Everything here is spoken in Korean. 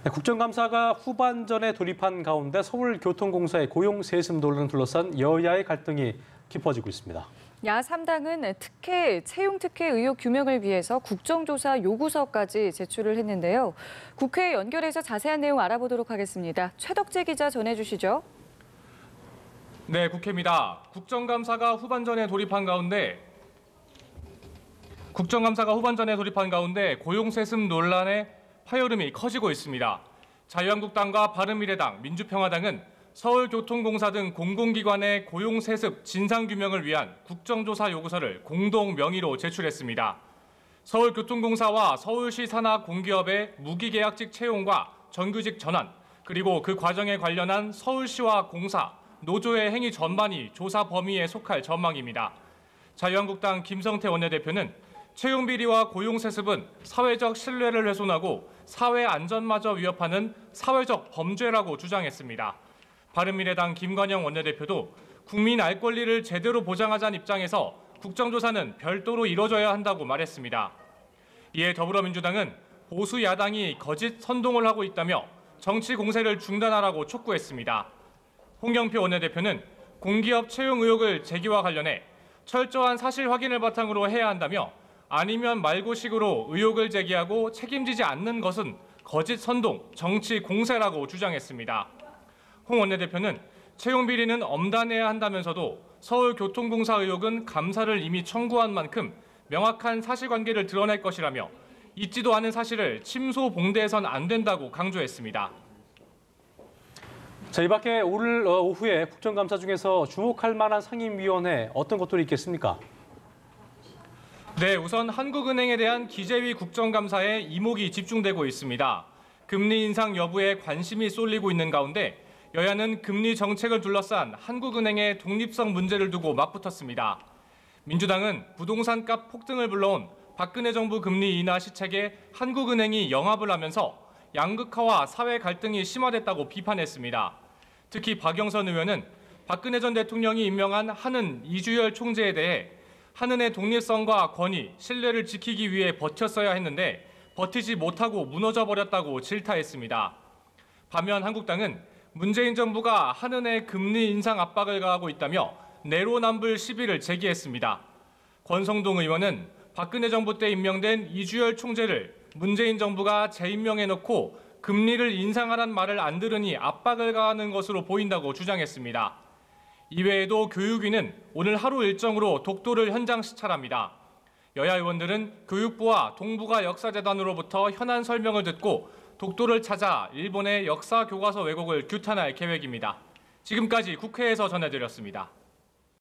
네, 국정감사가 후반전에 돌입한 가운데 서울교통공사의 고용 세습 논란을 둘러싼 여야의 갈등이 깊어지고 있습니다. 야 3당은 채용 특혜 의혹 규명을 위해서 국정조사 요구서까지 제출을 했는데요. 국회에 연결해서 자세한 내용 알아보도록 하겠습니다. 최덕재 기자 전해주시죠. 네, 국회입니다. 국정감사가 후반전에 돌입한 가운데 고용 세습 논란의 파열음이 커지고 있습니다. 자유한국당과 바른미래당, 민주평화당은 서울교통공사 등 공공기관의 고용 세습 진상규명을 위한 국정조사 요구서를 공동 명의로 제출했습니다. 서울교통공사와 서울시 산하 공기업의 무기계약직 채용과 정규직 전환, 그리고 그 과정에 관련한 서울시와 공사, 노조의 행위 전반이 조사 범위에 속할 전망입니다. 자유한국당 김성태 원내대표는 채용 비리와 고용 세습은 사회적 신뢰를 훼손하고 사회 안전마저 위협하는 사회적 범죄라고 주장했습니다. 바른미래당 김관영 원내대표도 국민 알 권리를 제대로 보장하자는 입장에서 국정조사는 별도로 이뤄져야 한다고 말했습니다. 이에 더불어민주당은 보수 야당이 거짓 선동을 하고 있다며 정치 공세를 중단하라고 촉구했습니다. 홍영표 원내대표는 공기업 채용 의혹을 제기와 관련해 철저한 사실 확인을 바탕으로 해야 한다며 아니면 말고식으로 의혹을 제기하고 책임지지 않는 것은 거짓 선동, 정치 공세라고 주장했습니다. 홍 원내대표는 채용 비리는 엄단해야 한다면서도 서울교통공사 의혹은 감사를 이미 청구한 만큼 명확한 사실관계를 드러낼 것이라며 있지도 않은 사실을 침소봉대해선 안 된다고 강조했습니다. 자, 이 밖에 오늘 오후에 국정감사 중에서 주목할 만한 상임위원회 어떤 것들이 있겠습니까? 네, 우선 한국은행에 대한 기재위 국정감사에 이목이 집중되고 있습니다. 금리 인상 여부에 관심이 쏠리고 있는 가운데 여야는 금리 정책을 둘러싼 한국은행의 독립성 문제를 두고 맞붙었습니다. 민주당은 부동산값 폭등을 불러온 박근혜 정부 금리 인하 시책에 한국은행이 영합을 하면서 양극화와 사회 갈등이 심화됐다고 비판했습니다. 특히 박영선 의원은 박근혜 전 대통령이 임명한 한은 이주열 총재에 대해 한은의 독립성과 권위, 신뢰를 지키기 위해 버텼어야 했는데 버티지 못하고 무너져버렸다고 질타했습니다. 반면 한국당은 문재인 정부가 한은의 금리 인상 압박을 가하고 있다며 내로남불 시비를 제기했습니다. 권성동 의원은 박근혜 정부 때 임명된 이주열 총재를 문재인 정부가 재임명해놓고 금리를 인상하란 말을 안 들으니 압박을 가하는 것으로 보인다고 주장했습니다. 이외에도 교육위는 오늘 하루 일정으로 독도를 현장 시찰합니다. 여야 의원들은 교육부와 동북아 역사재단으로부터 현안 설명을 듣고 독도를 찾아 일본의 역사 교과서 왜곡을 규탄할 계획입니다. 지금까지 국회에서 전해드렸습니다.